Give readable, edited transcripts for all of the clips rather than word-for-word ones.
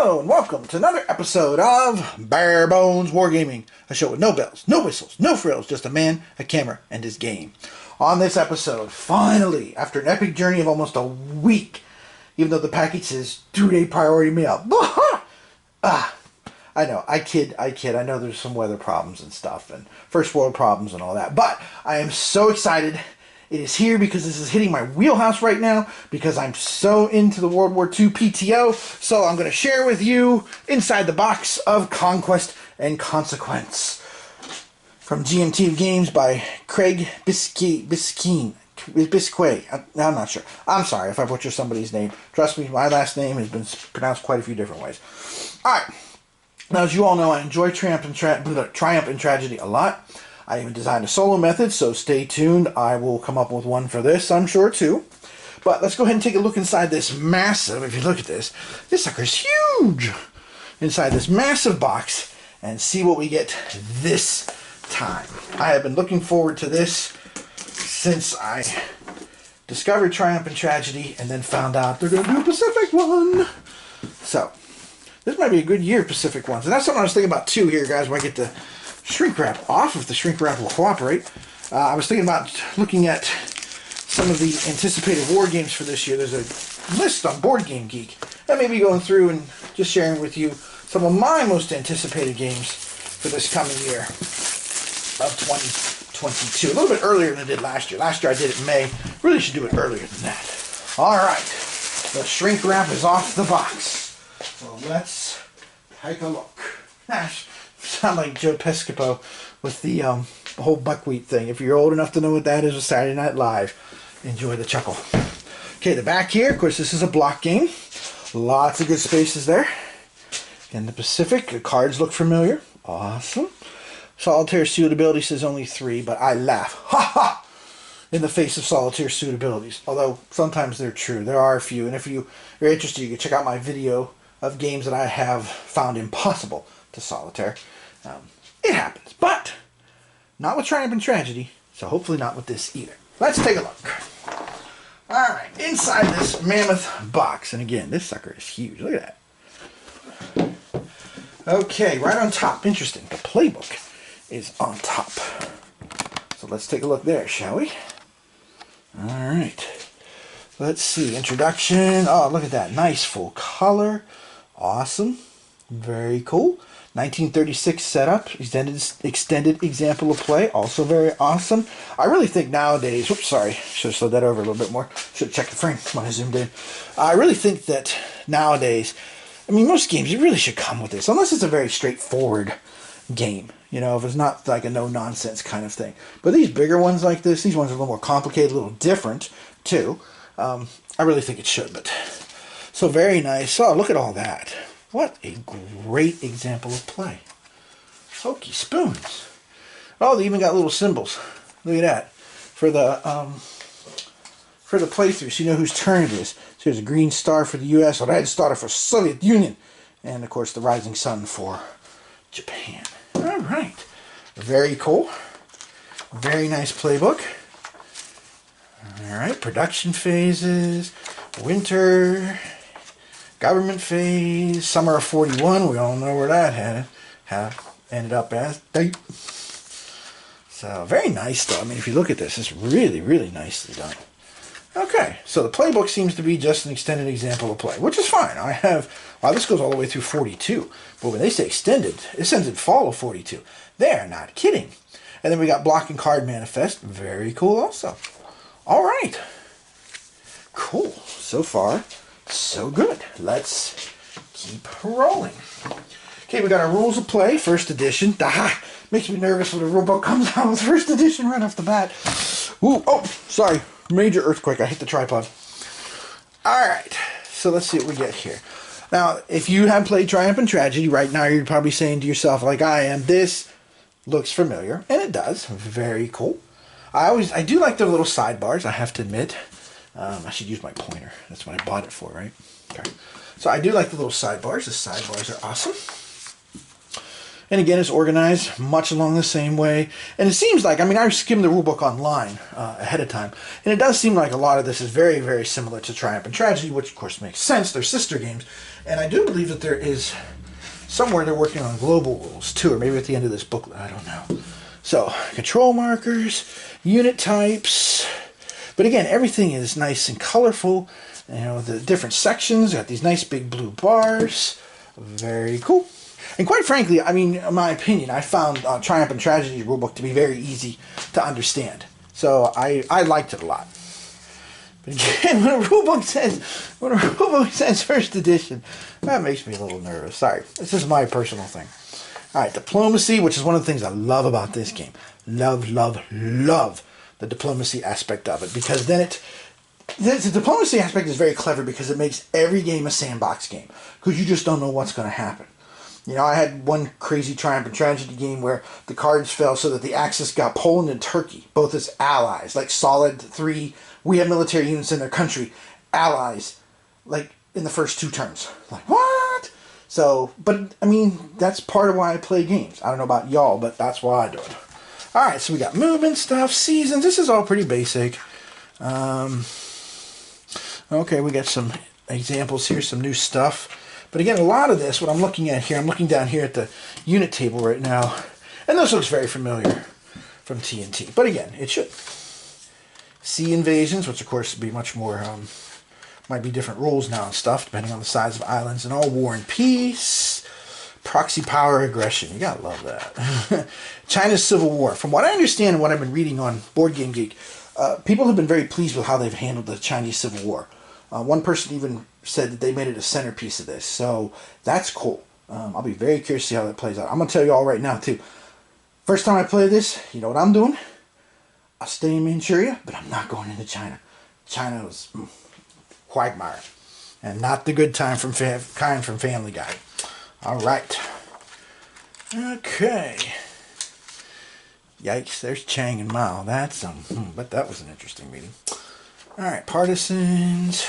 Hello and welcome to another episode of Bare Bones Wargaming, a show with no bells, no whistles, no frills, just a man, a camera, and his game. On this episode, finally, after an epic journey of almost a week, even though the package says 2-day priority mail, I know, I kid, I know there's some weather problems and stuff, and first world problems and all that, but I am so excited. It is here because this is hitting my wheelhouse right now because I'm so into the World War II PTO. So I'm going to share with you inside the box of Conquest and Consequence from GMT Games by Craig Bisquet. I'm not sure. I'm sorry if I butcher somebody's name. Trust me, my last name has been pronounced quite a few different ways. All right. Now, as you all know, I enjoy Triumph and Tragedy a lot. I even designed a solo method, so stay tuned. I will come up with one for this, I'm sure, too. But let's go ahead and take a look inside this massive, if you look at this sucker's huge! Inside this massive box and see what we get this time. I have been looking forward to this since I discovered Triumph and Tragedy and then found out they're going to do a Pacific one. So, this might be a good year of Pacific ones. And that's something I was thinking about, too, here, guys, when I get the shrink wrap off, if the shrink wrap will cooperate. I was thinking about looking at some of the anticipated war games for this year. There's a list on Board Game Geek. And maybe going through and just sharing with you some of my most anticipated games for this coming year of 2022. A little bit earlier than I did last year. Last year I did it in May. Really should do it earlier than that. Alright. The shrink wrap is off the box. So let's take a look. Sound like Joe Piscopo with the whole buckwheat thing. If you're old enough to know what that is with Saturday Night Live, enjoy the chuckle. Okay, the back here, of course, this is a block game. Lots of good spaces there. In the Pacific, the cards look familiar. Awesome. Solitaire suitability says only 3, but I laugh. Ha ha! In the face of solitaire suitabilities. Although, sometimes they're true. There are a few. And if you're interested, you can check out my video of games that I have found impossible to solitaire. It happens, but not with Triumph and Tragedy, so hopefully not with this either. Let's take a look. Alright, inside this mammoth box, and again, this sucker is huge. Look at that. Okay, right on top, interesting, the Playbook is on top. So let's take a look there, shall we? Alright, let's see, introduction. Oh, look at that, nice full color. Awesome, very cool. 1936 setup, extended example of play, also very awesome. I really think nowadays, whoops, sorry, should have slowed that over a little bit more. Should have checked the frame when I zoomed in. I really think that nowadays, I mean, most games, you really should come with this, unless it's a very straightforward game. You know, if it's not like a no-nonsense kind of thing. But these bigger ones like this, these ones are a little more complicated, a little different, too. I really think it should, but so very nice. Oh, look at all that. What a great example of play. Hokey spoons. Oh, they even got little symbols. Look at that. For the playthrough, so you know whose turn it is. So there's a green star for the U.S., a red star for Soviet Union, and of course the rising sun for Japan. All right. Very cool. Very nice playbook. All right. Production phases. Winter. Government phase, summer of 41, we all know where that ended up as. So, very nice though. I mean, if you look at this, it's really, really nicely done. Okay, so the playbook seems to be just an extended example of play, which is fine. I have, wow, this goes all the way through 42. But when they say extended, it says in fall of 42. They're not kidding. And then we got block and card manifest. Very cool also. All right. Cool. So far, so good. Let's keep rolling. Okay, we got our rules of play, first edition. Makes me nervous when the rulebook comes out with first edition right off the bat. Ooh, oh, sorry. Major earthquake. I hit the tripod. Alright, so let's see what we get here. Now, if you have played Triumph and Tragedy, right now you're probably saying to yourself, like I am, this looks familiar. And it does. Very cool. I do like the little sidebars, I have to admit. I should use my pointer. That's what I bought it for, right? Okay. So I do like the little sidebars. The sidebars are awesome. And again, it's organized much along the same way. And it seems like, I mean, I skimmed the rulebook online ahead of time. And it does seem like a lot of this is very, very similar to Triumph and Tragedy, which of course makes sense. They're sister games. And I do believe that there is somewhere they're working on global rules too, or maybe at the end of this booklet, I don't know. So, control markers, unit types. But again, everything is nice and colorful. You know, the different sections got these nice big blue bars. Very cool. And quite frankly, I mean, in my opinion, I found Triumph and Tragedy rulebook to be very easy to understand. So I liked it a lot. But again, when a rulebook says first edition, that makes me a little nervous. Sorry, this is my personal thing. All right, diplomacy, which is one of the things I love about this game. Love, love, love the diplomacy aspect of it, because then the diplomacy aspect is very clever because it makes every game a sandbox game, because you just don't know what's going to happen. You know, I had one crazy Triumph and Tragedy game where the cards fell so that the Axis got Poland and Turkey, both as allies, like solid 3, we have military units in their country, allies, like in the first 2 turns. Like, what? So, but, I mean, that's part of why I play games. I don't know about y'all, but that's why I do it. Alright, so we got movement stuff, seasons, this is all pretty basic. Okay, we got some examples here, some new stuff. But again, a lot of this, what I'm looking at here, I'm looking down here at the unit table right now, and this looks very familiar from TNT. But again, it should. Sea invasions, which of course would be much more, might be different rules now and stuff, depending on the size of islands and all. War and peace. Proxy power aggression. You gotta love that. China's civil war. From what I understand and what I've been reading on Board Game Geek, people have been very pleased with how they've handled the Chinese civil war. One person even said that they made it a centerpiece of this, so that's cool. I'll be very curious to see how that plays out. I'm going to tell you all right now, too. First time I play this, you know what I'm doing? I'll stay in Manchuria, but I'm not going into China. China was quagmire, and not the good time from kind from Family Guy. All right. Okay. Yikes, there's Chang and Mao. That's but that was an interesting meeting. All right, partisans.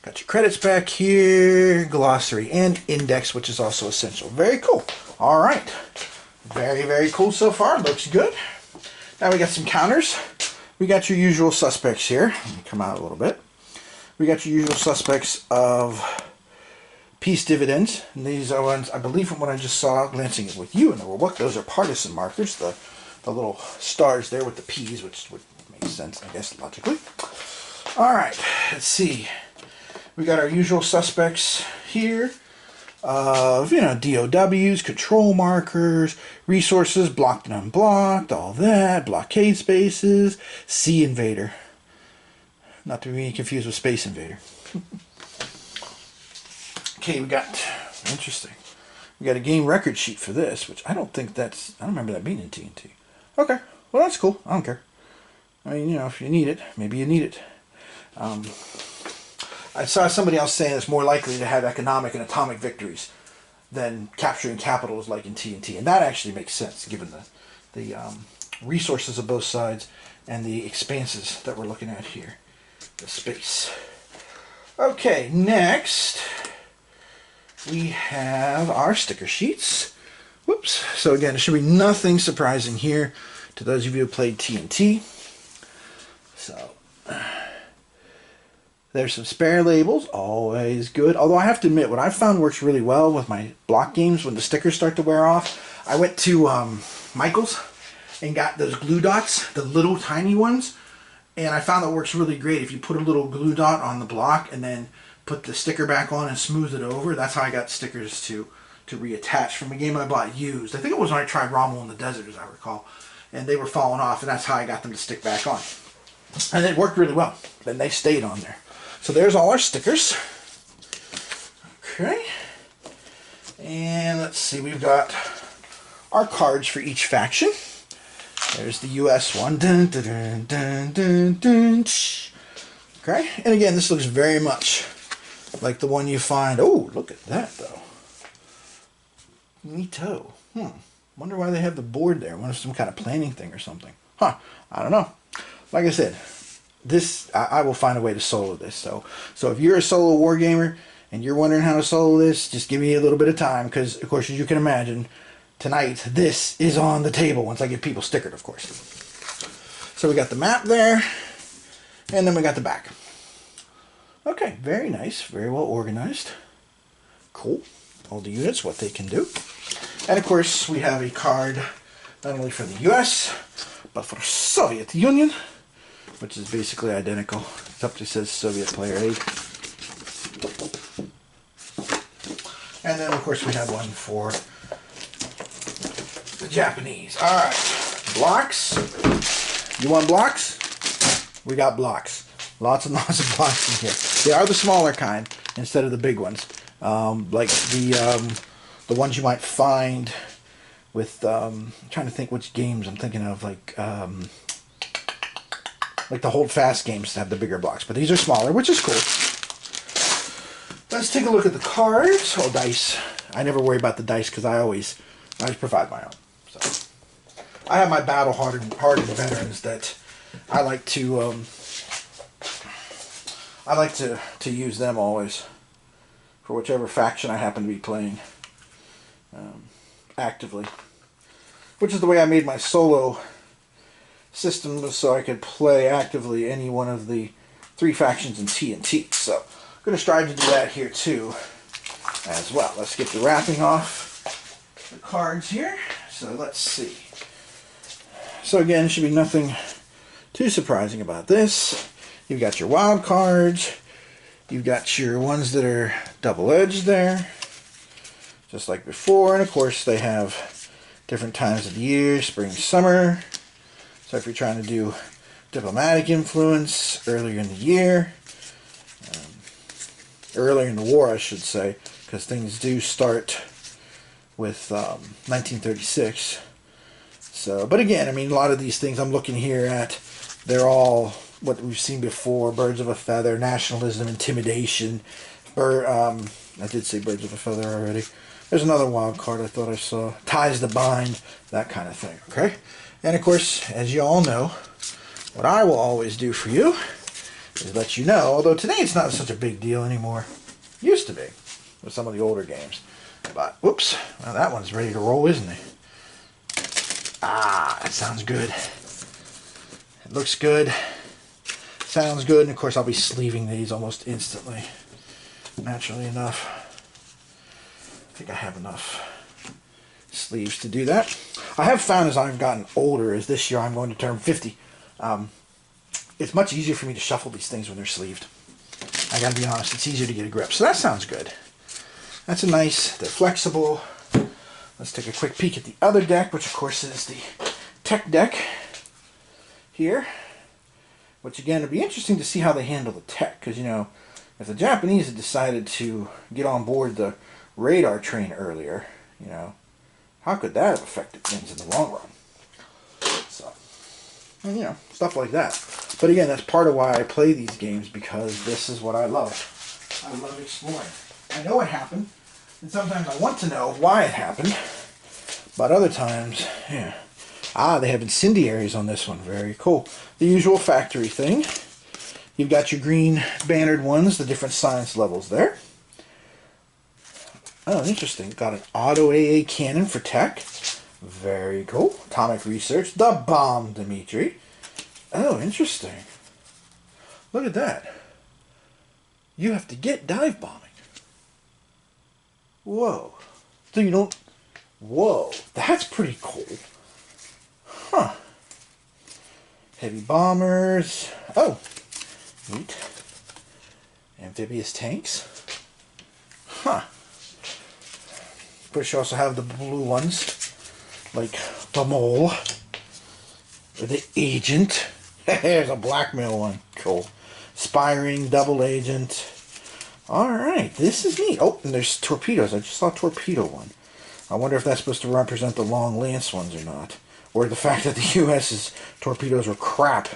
Got your credits back here. Glossary and index, which is also essential. Very cool. All right. Very, very cool so far. Looks good. Now we got some counters. We got your usual suspects here. Let me come out a little bit. We got your usual suspects of peace dividends. And these are ones, I believe from what I just saw, glancing with you in the rulebook, those are partisan markers. The little stars there with the P's, which would make sense, I guess, logically. All right, let's see. We got our usual suspects here of, you know, DOWs, control markers, resources, blocked and unblocked, all that, blockade spaces, Sea Invader. Not to be confused with Space Invader. Okay, we got, interesting. We got a game record sheet for this, which I don't remember that being in TNT. Okay, well that's cool, I don't care. I mean, you know, if you need it, maybe you need it. I saw somebody else saying it's more likely to have economic and atomic victories than capturing capitals like in TNT. And that actually makes sense given the resources of both sides and the expanses that we're looking at here. The space. Okay, next we have our sticker sheets. Whoops. So again, there should be nothing surprising here to those of you who played TNT. So there's some spare labels, always good. Although I have to admit, what I've found works really well with my block games when the stickers start to wear off. I went to Michael's and got those glue dots, the little tiny ones. And I found that works really great if you put a little glue dot on the block and then put the sticker back on and smooth it over. That's how I got stickers to reattach from a game I bought used. I think it was when I tried Rommel in the Desert, as I recall. And they were falling off, and that's how I got them to stick back on. And it worked really well. Then they stayed on there. So there's all our stickers. Okay. And let's see, we've got our cards for each faction. There's the US one. Dun, dun, dun, dun, dun, dun. Okay. And again, this looks very much like the one you find. Oh, look at that, though. Neato. Wonder why they have the board there. I wonder if it's some kind of planning thing or something. Huh. I don't know. Like I said, this I will find a way to solo this. So if you're a solo wargamer and you're wondering how to solo this, just give me a little bit of time, because of course, as you can imagine, tonight this is on the table once I get people stickered, of course. So we got the map there, and then we got the back. Okay, very nice, very well organized. Cool. All the units, what they can do. And of course, we have a card not only for the US, but for Soviet Union, which is basically identical, except it says Soviet player aid. And then, of course, we have one for the Japanese. Alright, blocks. You want blocks? We got blocks. Lots and lots of blocks in here. They are the smaller kind instead of the big ones. Like the ones you might find with, I'm trying to think which games I'm thinking of, like the hold fast games have the bigger blocks, but these are smaller, which is cool. Let's take a look at the cards. Oh, dice. I never worry about the dice because I always provide my own. So I have my battle hardened veterans that I like to use them always for whichever faction I happen to be playing actively. Which is the way I made my solo system, so I could play actively any one of the 3 factions in TNT. So I'm going to strive to do that here too as well. Let's get the wrapping off the cards here. So let's see. So again, it should be nothing too surprising about this. You've got your wild cards. You've got your ones that are double-edged there, just like before. And of course, they have different times of the year, spring, summer. So if you're trying to do diplomatic influence earlier in the year, earlier in the war, I should say, because things do start with 1936. So, but again, I mean, a lot of these things I'm looking here at, they're all what we've seen before: birds of a feather, nationalism, intimidation. I did say birds of a feather already. There's another wild card I thought I saw. Ties the bind, that kind of thing. Okay, and of course, as you all know, what I will always do for you is let you know. Although today it's not such a big deal anymore. Used to be with some of the older games. But whoops, well, that one's ready to roll, isn't it? Ah, that sounds good. It looks good. Sounds good, and of course I'll be sleeving these almost instantly. Naturally enough. I think I have enough sleeves to do that. I have found as I've gotten older, as this year I'm going to turn 50, it's much easier for me to shuffle these things when they're sleeved. I gotta be honest, it's easier to get a grip. So that sounds good. That's a nice, they're flexible. Let's take a quick peek at the other deck, which of course is the tech deck here. Which again, it'd be interesting to see how they handle the tech, because you know, if the Japanese had decided to get on board the radar train earlier, you know, how could that have affected things in the long run? So, and, you know, stuff like that. But again, that's part of why I play these games, because this is what I love. I love exploring. I know it happened, and sometimes I want to know why it happened, but other times, yeah. Ah, they have incendiaries on this one. Very cool. The usual factory thing. You've got your green bannered ones, the different science levels there. Oh, interesting. Got an auto AA cannon for tech. Very cool. Atomic research. The bomb, Dimitri. Oh, interesting. Look at that. You have to get dive bombing. Whoa. So you don't... Whoa. That's pretty cool. Huh. Heavy bombers. Oh. Neat. Amphibious tanks. Huh. Of course, you also have the blue ones, like the mole, or the agent. There's a blackmail one. Cool. Spying, double agent. Alright, this is neat. Oh, and there's torpedoes. I just saw a torpedo one. I wonder if that's supposed to represent the long lance ones or not. Or the fact that the US's torpedoes were crap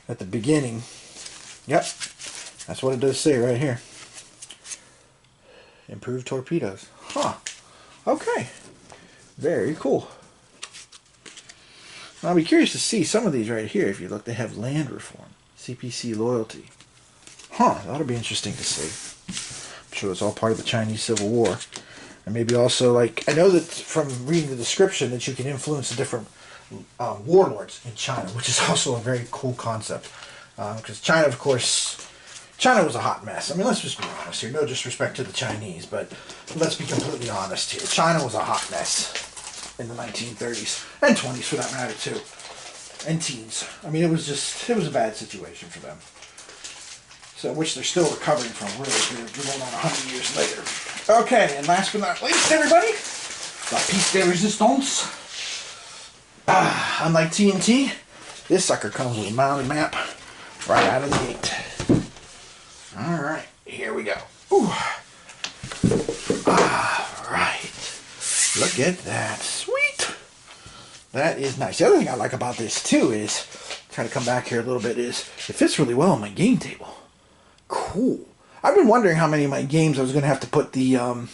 at the beginning. Yep, that's what it does say right here. Improved torpedoes. Huh. Okay. Very cool. I'll be curious to see some of these right here. If you look, they have land reform. CPC loyalty. Huh, that'll be interesting to see. I'm sure it's all part of the Chinese Civil War. And maybe also, like, I know that from reading the description that you can influence the different warlords in China, which is also a very cool concept. Because China, of course, China was a hot mess. I mean, let's just be honest here. No disrespect to the Chinese, but let's be completely honest here. China was a hot mess in the 1930s and 20s for that matter too, and teens. I mean, it was a bad situation for them. So, which they're still recovering from. Really, we're going on 100 years later. Okay, and last but not least, everybody, la piece de resistance. Unlike TNT, this sucker comes with a mounted map right out of the gate. Alright, here we go. Ooh. Alright. Look at that. Sweet. That is nice. The other thing I like about this too is, trying to come back here a little bit, is it fits really well on my game table. Cool. I've been wondering how many of my games I was going to have to put the, well,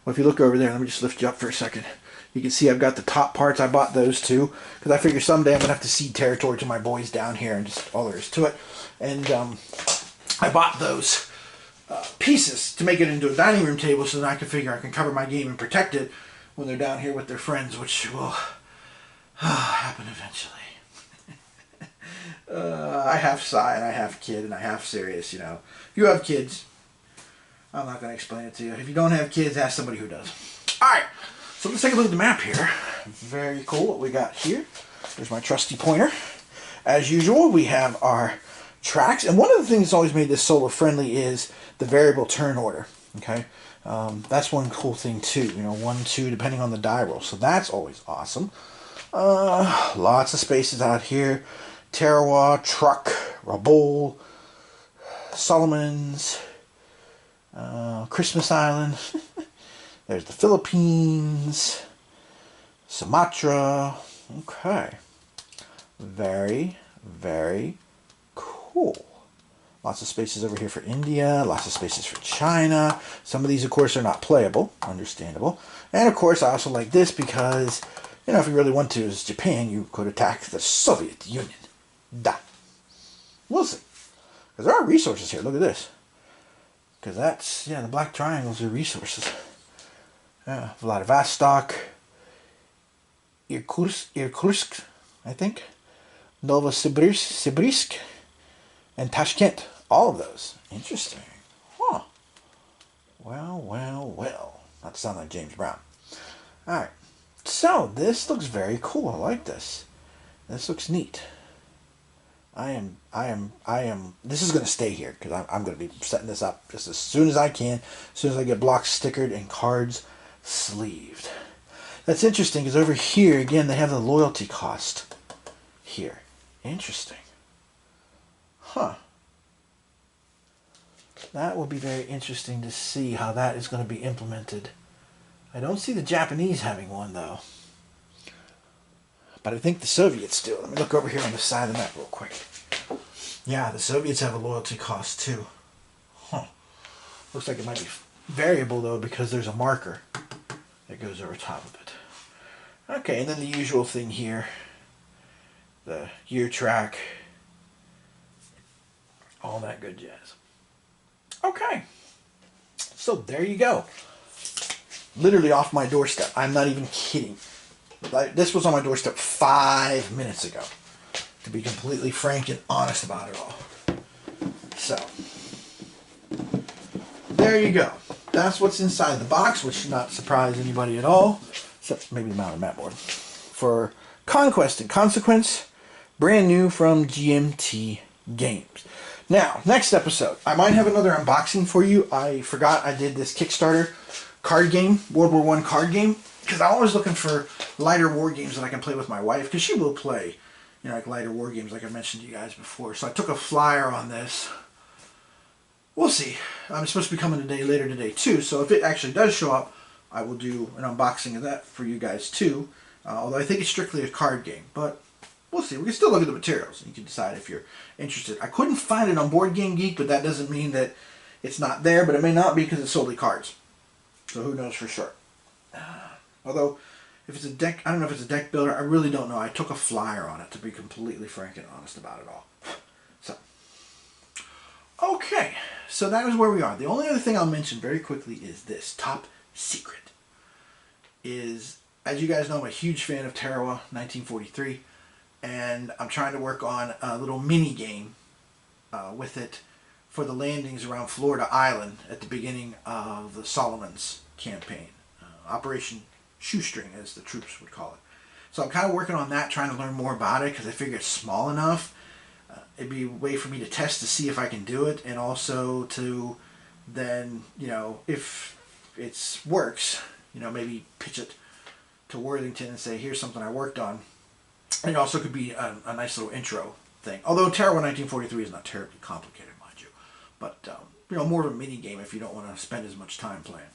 if you look over there, let me just lift you up for a second. You can see I've got the top parts. I bought those too, because I figure someday I'm going to have to cede territory to my boys down here, and just all there is to it. And I bought those pieces to make it into a dining room table so that I can figure I can cover my game and protect it when they're down here with their friends, which will happen eventually. I have Cy, and I have Kid, and I have Sirius, you know. If you have kids, I'm not going to explain it to you. If you don't have kids, ask somebody who does. Alright, so let's take a look at the map here. Very cool what we got here. There's my trusty pointer. As usual, we have our tracks. And one of the things that's always made this solo friendly is the variable turn order. Okay, that's one cool thing too. You know, 1, 2, depending on the die roll. So that's always awesome. Lots of spaces out here. Tarawa, Truck, Rabaul, Solomon's, Christmas Island. There's the Philippines, Sumatra. Okay. Very, very cool. Lots of spaces over here for India, lots of spaces for China. Some of these, of course, are not playable, understandable. And, of course, I also like this because, you know, if you really want to, as Japan, you could attack the Soviet Union. Da. We'll see. Because there are resources here. Look at this. Because that's, yeah, the black triangles are resources. Vladivostok, Irkutsk, I think, Novosibirsk, and Tashkent. All of those. Interesting. Huh. Well, well, well. Not to sound like James Brown. Alright. So, this looks very cool. I like this. This looks neat. This is going to stay here because I'm going to be setting this up just as soon as I can, as soon as I get blocks stickered and cards sleeved. That's interesting because over here, again, they have the loyalty cost here. Interesting. Huh. That will be very interesting to see how that is going to be implemented. I don't see the Japanese having one, though. But I think the Soviets do. Let me look over here on the side of the map real quick. Yeah, the Soviets have a loyalty cost too. Huh. Looks like it might be variable though because there's a marker that goes over top of it. Okay, and then the usual thing here. The year track. All that good jazz. Okay. So there you go. Literally off my doorstep. I'm not even kidding. This was on my doorstep 5 minutes ago, to be completely frank and honest about it all. So, there you go. That's what's inside the box, which should not surprise anybody at all, except maybe the mounted map board. For Conquest and Consequence, brand new from GMT Games. Now, next episode, I might have another unboxing for you. I forgot I did this Kickstarter card game, World War I card game. Because I'm always looking for lighter war games that I can play with my wife. Because she will play, you know, like lighter war games like I mentioned to you guys before. So I took a flyer on this. We'll see. I'm supposed to be coming later today too. So if it actually does show up, I will do an unboxing of that for you guys too. Although I think it's strictly a card game. But we'll see. We can still look at the materials. You can decide if you're interested. I couldn't find it on Board Game Geek, but that doesn't mean that it's not there. But it may not be because it's solely cards. So who knows for sure. Although, if it's a deck, I don't know if it's a deck builder. I really don't know. I took a flyer on it, to be completely frank and honest about it all. So, okay. So that is where we are. The only other thing I'll mention very quickly is this. Top secret. Is, as you guys know, I'm a huge fan of Tarawa 1943. And I'm trying to work on a little mini game with it for the landings around Florida Island at the beginning of the Solomon's campaign. Operation Shoestring, as the troops would call it. So I'm kind of working on that, trying to learn more about it, because I figure it's small enough. It'd be a way for me to test to see if I can do it, and also to then, you know, if it works, you know, maybe pitch it to Worthington and say, here's something I worked on. And it also could be a nice little intro thing. Although Terra 1943 is not terribly complicated, mind you. But, you know, more of a mini game if you don't want to spend as much time playing.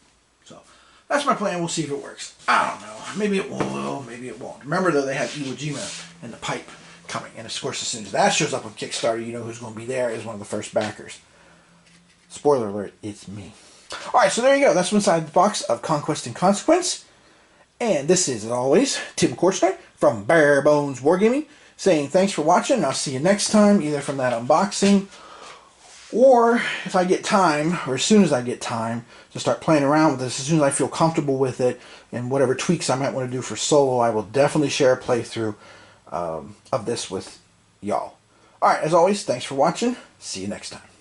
So, that's my plan. We'll see if it works. I don't know. Maybe it will, maybe it won't. Remember, though, they have Iwo Jima and the pipe coming. And, of course, as soon as that shows up on Kickstarter, you know who's going to be there as one of the first backers. Spoiler alert, it's me. Alright, so there you go. That's one side of the box of Conquest and Consequence. And this is, as always, Tim Korchnite from Bare Bones Wargaming, saying thanks for watching, and I'll see you next time, either from that unboxing, or if I get time, or as soon as I get time, to start playing around with this. As soon as I feel comfortable with it, and whatever tweaks I might want to do for solo, I will definitely share a playthrough of this with y'all. Alright, as always, thanks for watching. See you next time.